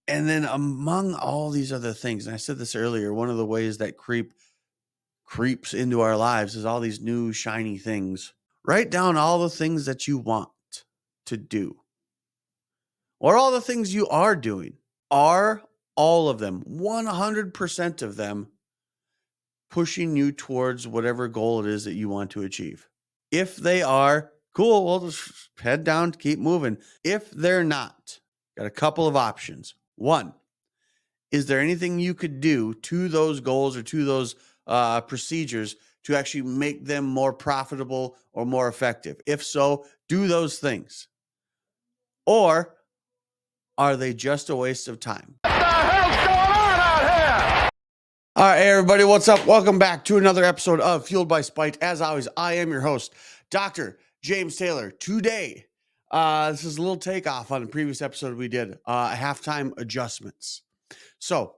And then among all these other things, and I said this earlier, one of the ways that creeps into our lives is all these new shiny things. Write down all the things that you want to do or all the things you are doing. Are all of them, 100% of them, pushing you towards whatever goal it is that you want to achieve? If they are, cool, well, just head down, keep moving. If they're not, got a couple of options. One, is there anything you could do to those goals or to those procedures to actually make them more profitable or more effective? If so, do those things. Or are they just a waste of time? What the hell's going on out here? All right, hey everybody, what's up? Welcome back to another episode of Fueled by Spite. As always, I am your host, Dr. James Taylor. Today, this is a little takeoff on the previous episode we did, halftime adjustments. So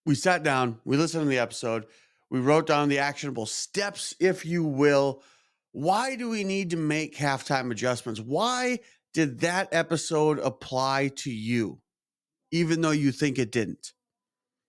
we sat down, we listened to the episode, we wrote down the actionable steps, if you will. Why do we need to make halftime adjustments? Why did that episode apply to you, even though you think it didn't?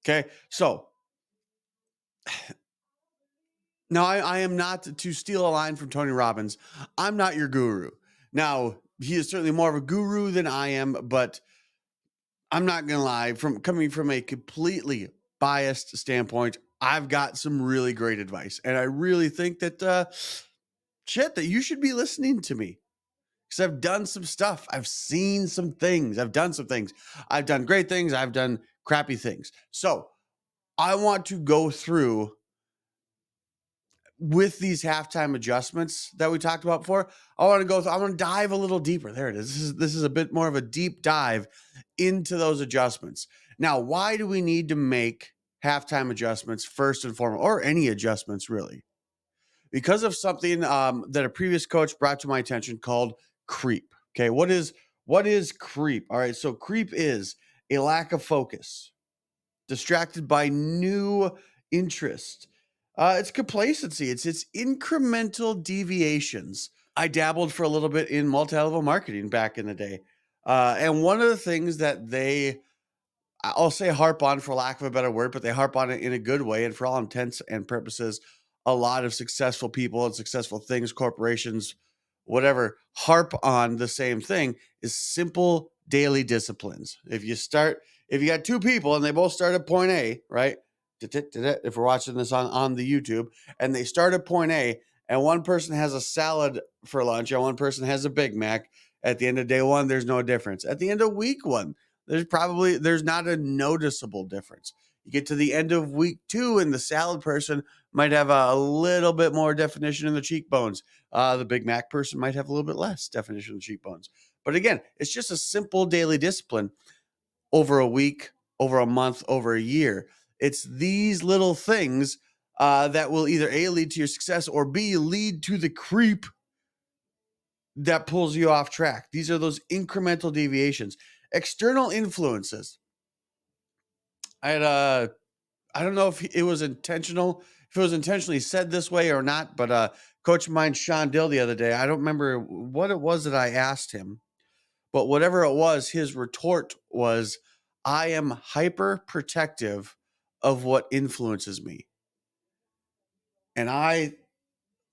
Okay, so now I am not, to steal a line from Tony Robbins, I'm not your guru. Now, he is certainly more of a guru than I am, but I'm not going to lie, coming from a completely biased standpoint, I've got some really great advice. And I really think that, that you should be listening to me. Because I've done some stuff. I've seen some things. I've done some things. I've done great things. I've done crappy things. So I want to go through with these halftime adjustments that we talked about before. I want to dive a little deeper. There it is. This is a bit more of a deep dive into those adjustments. Now, why do we need to make halftime adjustments first and foremost, or any adjustments really? Because of something that a previous coach brought to my attention called creep. Okay, what is creep? All right, so creep is a lack of focus, distracted by new interest. It's complacency. It's incremental deviations. I dabbled for a little bit in multi-level marketing back in the day. And one of the things that I'll say harp on, for lack of a better word, but they harp on it in a good way. And for all intents and purposes, a lot of successful people and successful things, corporations, whatever, harp on the same thing, is simple daily disciplines. If you got two people and they both start at point A, right? If we're watching this on the YouTube, and they start at point A, and one person has a salad for lunch and one person has a Big Mac, at the end of day one, there's no difference. At the end of week one, there's not a noticeable difference. You get to the end of week two, and the salad person might have a little bit more definition in the cheekbones. The Big Mac person might have a little bit less definition in the cheekbones. But again, it's just a simple daily discipline over a week, over a month, over a year. It's these little things that will either A, lead to your success, or B, lead to the creep that pulls you off track. These are those incremental deviations. External influences. I don't know if it was intentional, if it was intentionally said this way or not, but coach of mine, Sean Dill, the other day, I don't remember what it was that I asked him, but whatever it was, his retort was, I am hyper protective of what influences me. And I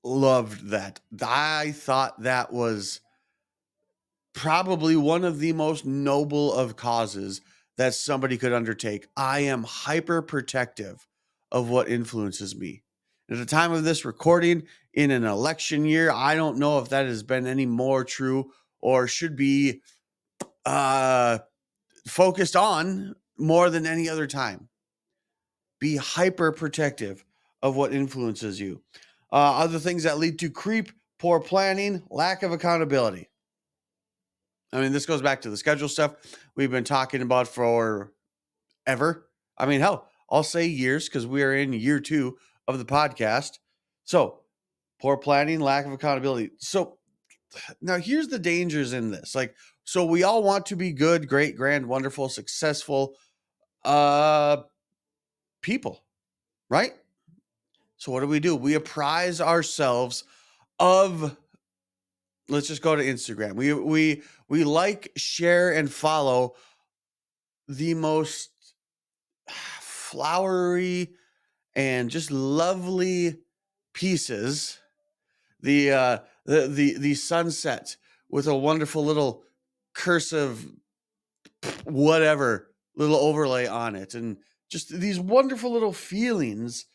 loved that. I thought that was probably one of the most noble of causes that somebody could undertake. I am hyper protective of what influences me. At the time of this recording, in an election year, I don't know if that has been any more true or should be focused on more than any other time. Be hyper protective of what influences you. Other things that lead to creep: poor planning, lack of accountability. I mean, this goes back to the schedule stuff we've been talking about forever. I mean, hell, I'll say years, because we are in year 2 of the podcast. So, poor planning, lack of accountability. So, now here's the dangers in this. So we all want to be good, great, grand, wonderful, successful people, right? So what do? We apprise ourselves of, let's just go to Instagram. We like, share, and follow the most flowery and just lovely pieces. The sunset with a wonderful little cursive whatever little overlay on it, and just these wonderful little feelings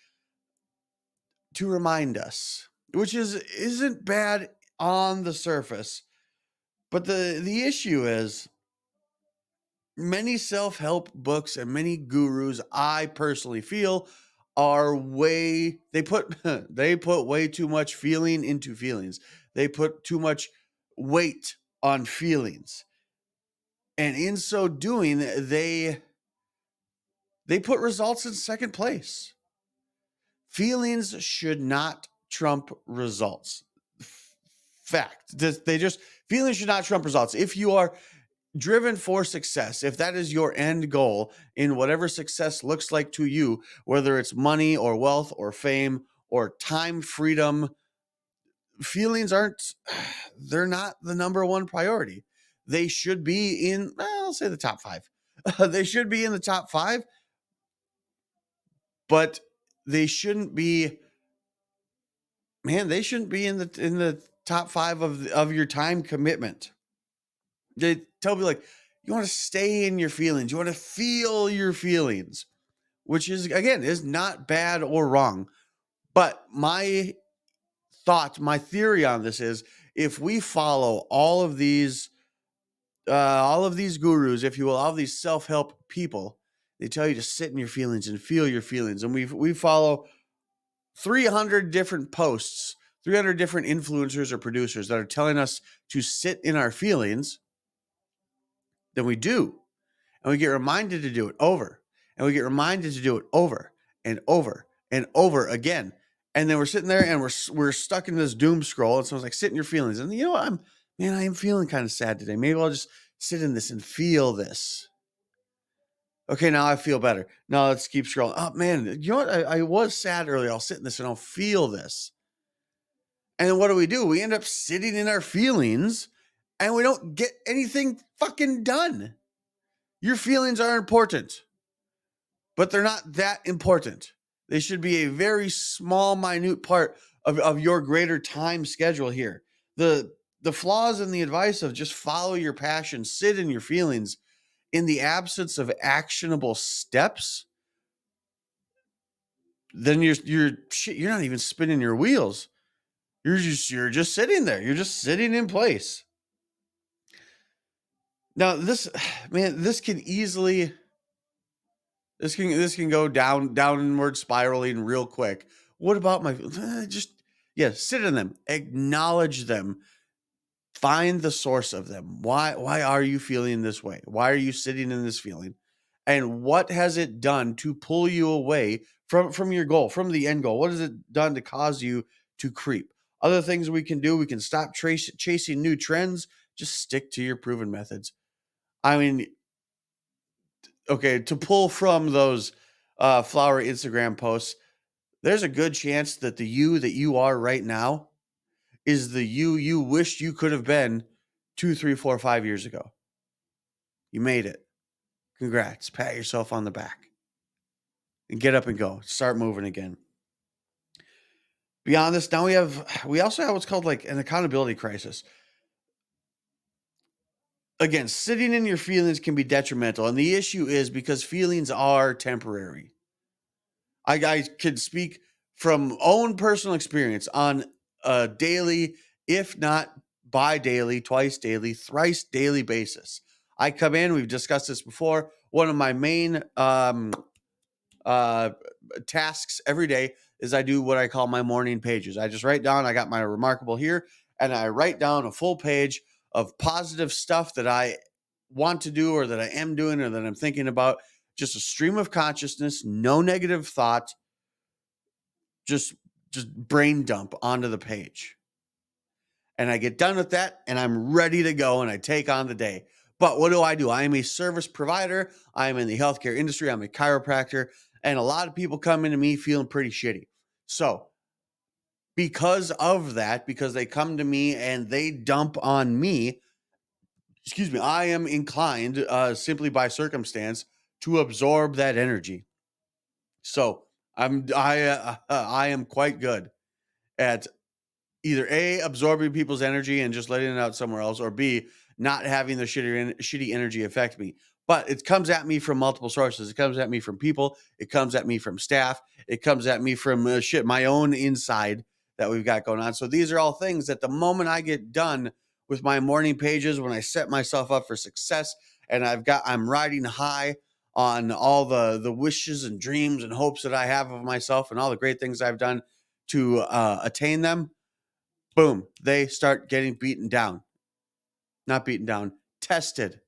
to remind us, which isn't bad on the surface. But the issue is many self-help books and many gurus, I personally feel, are way they put they put way too much feeling into feelings. They put too much weight on feelings. And in so doing, they put results in second place. Feelings should not trump results. Fact. They just feelings should not trump results. If you are driven for success, if that is your end goal in whatever success looks like to you, whether it's money or wealth or fame or time freedom, feelings aren't, they're not the number one priority. They should be in, well, I'll say the top five. They should be in the top five, but they shouldn't be, man, they shouldn't be in the top five of your time commitment. They tell me, like, you want to stay in your feelings, you want to feel your feelings, which is, again, is not bad or wrong. But my my theory on this is, if we follow all of these gurus, if you will, all of these self-help people, they tell you to sit in your feelings and feel your feelings, and we follow 300 different posts, 300 different influencers or producers that are telling us to sit in our feelings, then we do. And we get reminded to do it over. And we get reminded to do it over and over and over again. And then we're sitting there and we're stuck in this doom scroll. And someone's like, sit in your feelings. And you know what? I am feeling kind of sad today. Maybe I'll just sit in this and feel this. Okay, now I feel better. Now let's keep scrolling. Oh man, you know what? I was sad earlier. I'll sit in this and I'll feel this. And then what do? We end up sitting in our feelings and we don't get anything fucking done. Your feelings are important, but they're not that important. They should be a very small, minute part of your greater time schedule here. The flaws in the advice of just follow your passion, sit in your feelings in the absence of actionable steps, then you're not even spinning your wheels. You're just sitting there. You're just sitting in place. Now this can easily this can go downward spiraling real quick. What about my sit in them, acknowledge them, find the source of them. Why are you feeling this way? Why are you sitting in this feeling? And what has it done to pull you away from your goal, from the end goal? What has it done to cause you to creep? Other things we can do, we can stop chasing new trends, just stick to your proven methods. I mean, okay, to pull from those flower Instagram posts, there's a good chance that the you that you are right now is the you wished you could have been 2, 3, 4, 5 years ago. You made it. Congrats. Pat yourself on the back. And get up and go. Start moving again. Beyond this, now we also have what's called like an accountability crisis. Again, sitting in your feelings can be detrimental. And the issue is because feelings are temporary. I could speak from own personal experience on a daily, if not bi-daily, twice daily, thrice daily basis. I come in, we've discussed this before. One of my main tasks every day is I do what I call my morning pages. I just write down, I got my remarkable here, and I write down a full page of positive stuff that I want to do or that I am doing or that I'm thinking about. Just a stream of consciousness, no negative thought, just brain dump onto the page. And I get done with that and I'm ready to go and I take on the day. But what do? I am a service provider. I am in the healthcare industry. I'm a chiropractor. And a lot of people come into me feeling pretty shitty. So because of that, because they come to me and they dump on me, excuse me, I am inclined simply by circumstance to absorb that energy. So I am quite good at either A, absorbing people's energy and just letting it out somewhere else, or B, not having the shitty energy affect me. But it comes at me from multiple sources. It comes at me from people. It comes at me from staff. It comes at me from my own inside that we've got going on. So these are all things that the moment I get done with my morning pages, when I set myself up for success, and I'm riding high on all the wishes and dreams and hopes that I have of myself and all the great things I've done to attain them, boom, they start getting beaten down. Not beaten down, tested.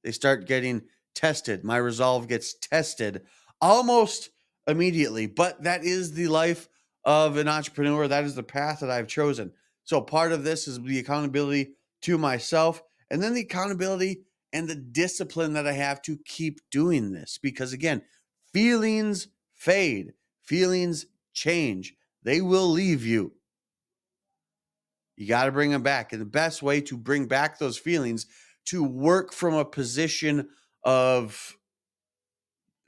They start getting tested. My resolve gets tested almost immediately, but that is the life of an entrepreneur. That is the path that I've chosen. So part of this is the accountability to myself, and then the accountability and the discipline that I have to keep doing this. Because again, feelings fade, feelings change, they will leave you. You got to bring them back. And the best way to bring back those feelings, to work from a position of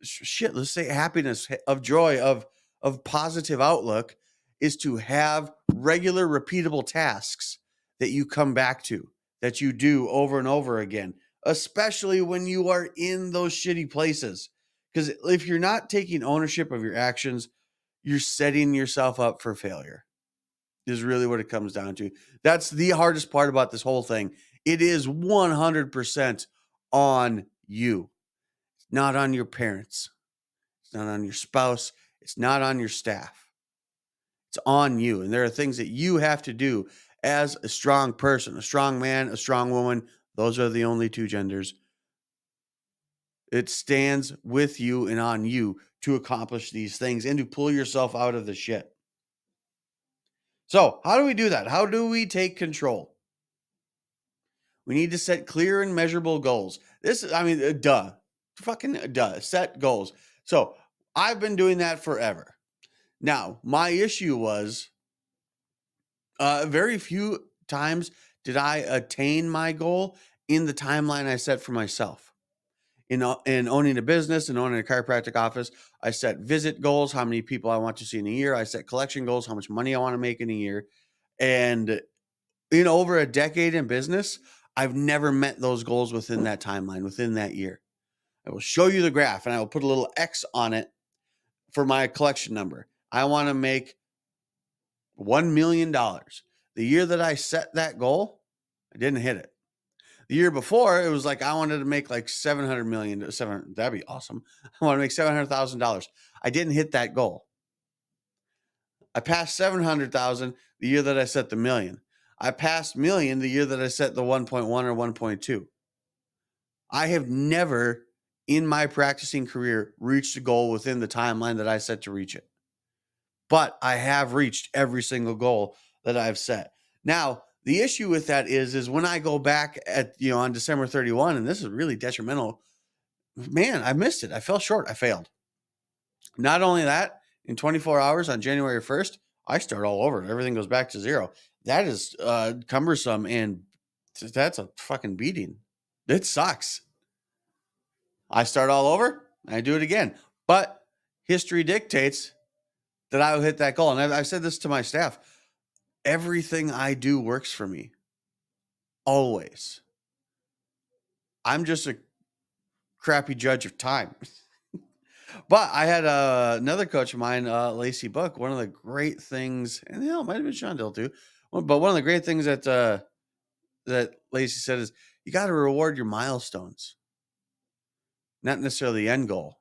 shit, let's say happiness, of joy, of positive outlook, is to have regular repeatable tasks that you come back to, that you do over and over again, especially when you are in those shitty places. Because if you're not taking ownership of your actions, you're setting yourself up for failure, is really what it comes down to. That's the hardest part about this whole thing. It is 100% on you, not on your parents. It's not on your spouse. It's not on your staff. It's on you. And there are things that you have to do as a strong person, a strong man, a strong woman. Those are the only two genders. It stands with you and on you to accomplish these things and to pull yourself out of the shit. So, how do we do that? How do we take control? We need to set clear and measurable goals. Set goals. So, I've been doing that forever. Now, my issue was very few times did I attain my goal in the timeline I set for myself. In owning a business and owning a chiropractic office, I set visit goals, how many people I want to see in a year. I set collection goals, how much money I want to make in a year. And in over a decade in business, I've never met those goals within that timeline, within that year. I will show you the graph and I will put a little X on it for my collection number. I want to make $1 million. The year that I set that goal, I didn't hit it. The year before, it was like I wanted to make like 700 million. 700, that'd be awesome. I want to make $700,000. I didn't hit that goal. I passed 700,000 the year that I set the million. I passed million the year that I set the 1.1 or 1.2. I have never in my practicing career reached a goal within the timeline that I set to reach it. But I have reached every single goal that I've set. Now, the issue with that is when I go back on December 31, and this is really detrimental, man, I missed it. I fell short. I failed. Not only that, in 24 hours on January 1st, I start all over. Everything goes back to zero. That is cumbersome, and that's a fucking beating. It sucks. I start all over. I do it again. But history dictates that I will hit that goal. And I've said this to my staff. Everything I do works for me. Always. I'm just a crappy judge of time. But I had another coach of mine, Lacey Book. One of the great things, and it might have been Sean Dill too. But one of the great things that Lacey said is you got to reward your milestones, not necessarily the end goal.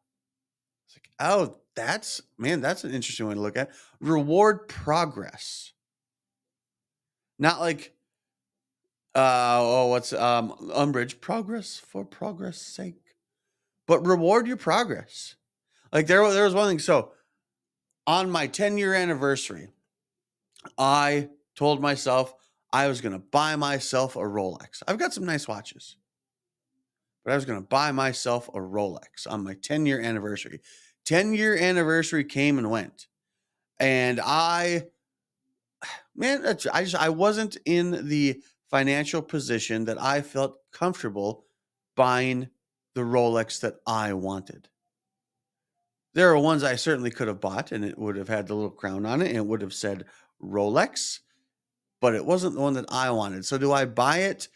It's like, oh, that's an interesting way to look at it. Reward progress. Not like what's umbrage, progress for progress sake, but reward your progress. Like there was one thing. So on my 10-year anniversary, I told myself I was going to buy myself a Rolex. I've got some nice watches, but I was going to buy myself a Rolex on my 10-year anniversary. 10-year anniversary came and went. And I wasn't in the financial position that I felt comfortable buying the Rolex that I wanted. There are ones I certainly could have bought, and it would have had the little crown on it, and it would have said Rolex, but it wasn't the one that I wanted. So do I buy it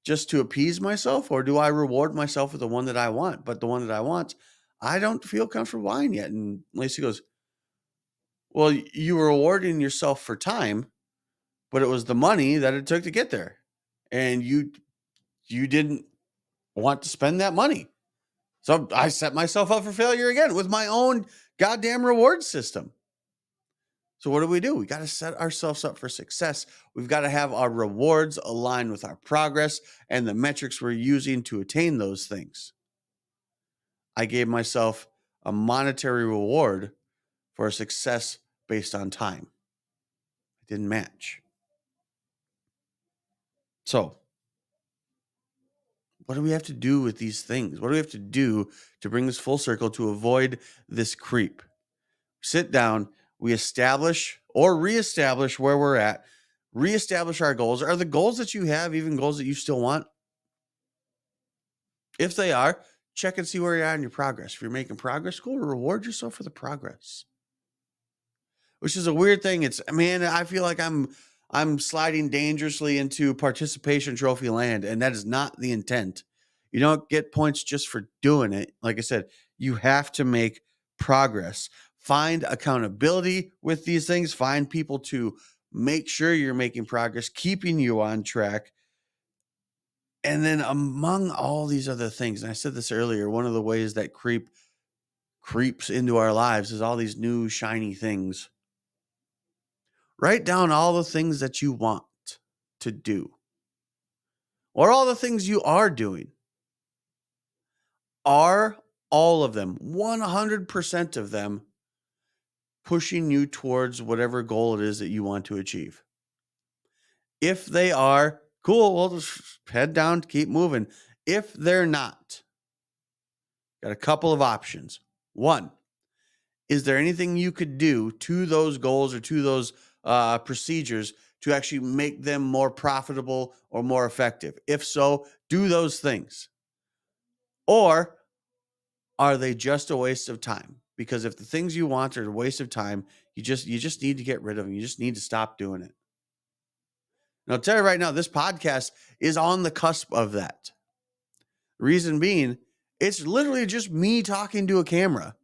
just to appease myself, or do I reward myself with the one that I want? But the one that I want, I don't feel comfortable buying yet. And Lacey goes, well, you were rewarding yourself for time, but it was the money that it took to get there. And you didn't want to spend that money. So I set myself up for failure again with my own goddamn reward system. So what do? We got to set ourselves up for success. We've got to have our rewards align with our progress and the metrics we're using to attain those things. I gave myself a monetary reward for a success based on time. It didn't match. So what do we have to do with these things? What do we have to do to bring this full circle to avoid this creep? Sit down, we establish or reestablish where we're at, reestablish our goals. Are the goals that you have even goals that you still want? If they are, check and see where you're at in your progress. If you're making progress, go reward yourself for the progress. Which is a weird thing. It's, man, I feel like I'm sliding dangerously into participation trophy land, and that is not the intent. You don't get points just for doing it. Like I said, you have to make progress. Find accountability with these things. Find people to make sure you're making progress, keeping you on track. And then among all these other things, and I said this earlier, one of the ways that creeps into our lives is all these new shiny things. Write down all the things that you want to do, or all the things you are doing. Are all of them, 100% of them, pushing you towards whatever goal it is that you want to achieve? If they are, cool, well, just head down, keep moving. If they're not, got a couple of options. One, is there anything you could do to those goals or to those procedures to actually make them more profitable or more effective? If so, do those things. Or are they just a waste of time? Because if the things you want are a waste of time, you just need to get rid of them. You just need to stop doing it. And I'll tell you right now, this podcast is on the cusp of that. Reason being, it's literally just me talking to a camera.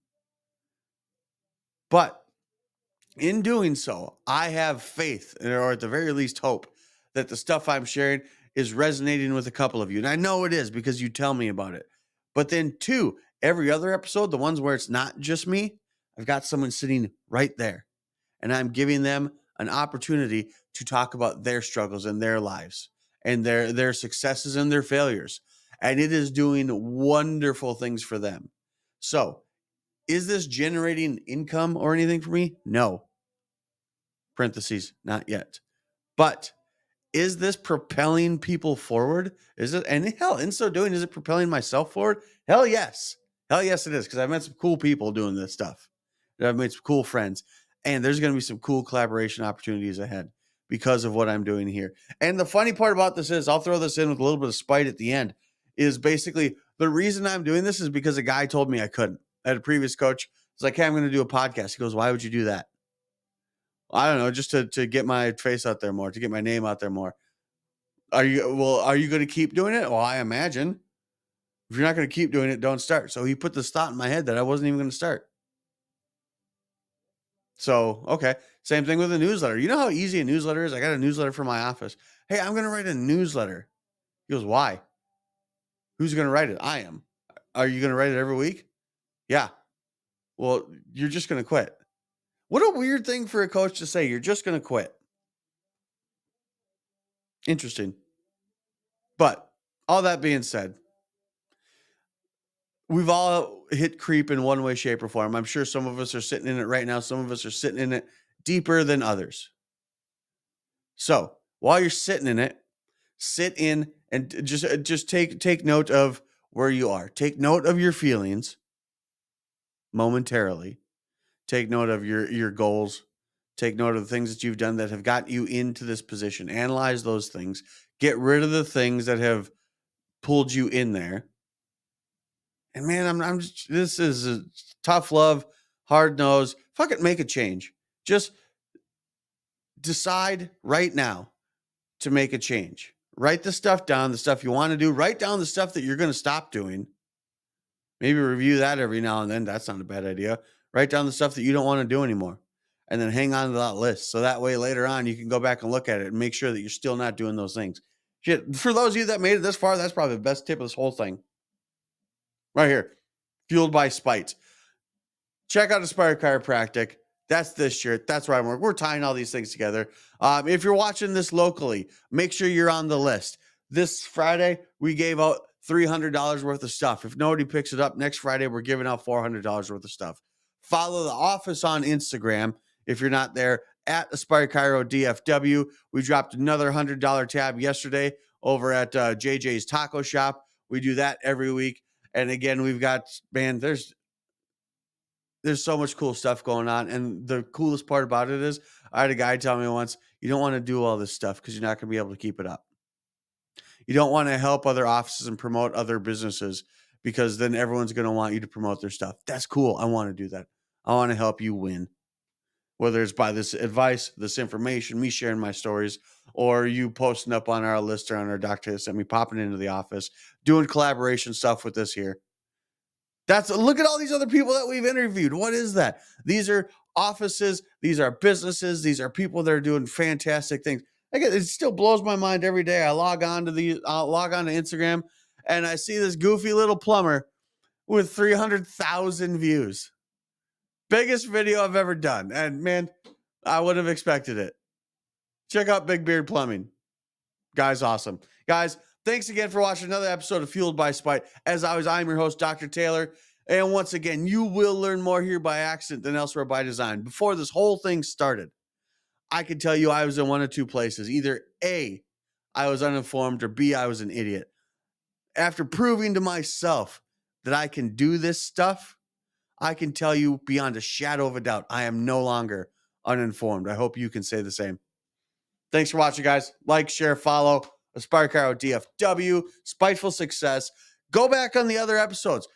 But in doing so, I have faith, or at the very least hope, that the stuff I'm sharing is resonating with a couple of you. And I know it is because you tell me about it. But then two, every other episode, the ones where it's not just me, I've got someone sitting right there. And I'm giving them an opportunity to talk about their struggles and their lives and their successes and their failures. And it is doing wonderful things for them. So, is this generating income or anything for me? No. Parentheses, not yet. But is this propelling people forward? Is it? And hell, in so doing, is it propelling myself forward? Hell yes. Hell yes, it is. Because I've met some cool people doing this stuff. I've made some cool friends. And there's going to be some cool collaboration opportunities ahead because of what I'm doing here. And the funny part about this is, I'll throw this in with a little bit of spite at the end, is basically the reason I'm doing this is because a guy told me I couldn't. I had a previous coach. It's like, hey, I'm going to do a podcast. He goes, why would you do that? I don't know, just to get my face out there more, to get my name out there more. Are you going to keep doing it? Well, I imagine. If you're not going to keep doing it, don't start. So he put this thought in my head that I wasn't even going to start. So, okay. Same thing with a newsletter. You know how easy a newsletter is? I got a newsletter for my office. Hey, I'm going to write a newsletter. He goes, why? Who's going to write it? I am. Are you going to write it every week? Yeah. Well, you're just going to quit. What a weird thing for a coach to say. You're just going to quit. Interesting. But all that being said, we've all hit creep in one way, shape, or form. I'm sure some of us are sitting in it right now. Some of us are sitting in it deeper than others. So while you're sitting in it, sit in and just take note of where you are. Take note of your feelings momentarily. Take note of your goals. Take note of the things that you've done that have got you into this position. Analyze those things. Get rid of the things that have pulled you in there. And man, this is a tough love, hard nose. Fuck it, make a change. Just decide right now to make a change. Write the stuff down, the stuff you want to do. Write down the stuff that you're going to stop doing. Maybe review that every now and then. That's not a bad idea. Write down the stuff that you don't want to do anymore. And then hang on to that list. So that way later on you can go back and look at it and make sure that you're still not doing those things. Shit, for those of you that made it this far, that's probably the best tip of this whole thing. Right here. Fueled by Spite. Check out Aspire Chiropractic. That's this shirt. That's where I'm working. We're tying all these things together. If you're watching this locally, make sure you're on the list. This Friday, we gave out $300 worth of stuff. If nobody picks it up, next Friday, we're giving out $400 worth of stuff. Follow the office on Instagram if you're not there, at Aspire Chiro DFW. We dropped another $100 tab yesterday over at JJ's Taco Shop. We do that every week. And again, we've got, man, there's so much cool stuff going on. And the coolest part about it is I had a guy tell me once, you don't want to do all this stuff because you're not going to be able to keep it up. You don't want to help other offices and promote other businesses because then everyone's going to want you to promote their stuff. That's cool. I want to do that. I want to help you win. Whether it's by this advice, this information, me sharing my stories, or you posting up on our list or on our doctor sent me popping into the office, doing collaboration stuff with this here. Look at all these other people that we've interviewed. What is that? These are offices, these are businesses, these are people that are doing fantastic things. It still blows my mind every day. I log on to Instagram and I see this goofy little plumber with 300,000 views. Biggest video I've ever done. And man, I would have expected it. Check out Big Beard Plumbing. Guy's awesome. Guys, thanks again for watching another episode of Fueled by Spite. As always, I'm your host, Dr. Taylor. And once again, you will learn more here by accident than elsewhere by design. Before this whole thing started, I could tell you I was in one of two places. Either A, I was uninformed, or B, I was an idiot. After proving to myself that I can do this stuff, I can tell you beyond a shadow of a doubt, I am no longer uninformed. I hope you can say the same. Thanks for watching, guys. Like, share, follow. Aspire Chiro DFW, Spiteful Success. Go back on the other episodes.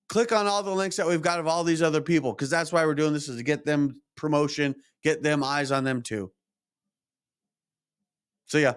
Click on all the links that we've got of all these other people because that's why we're doing this, is to get them promotion, get them eyes on them too. See ya.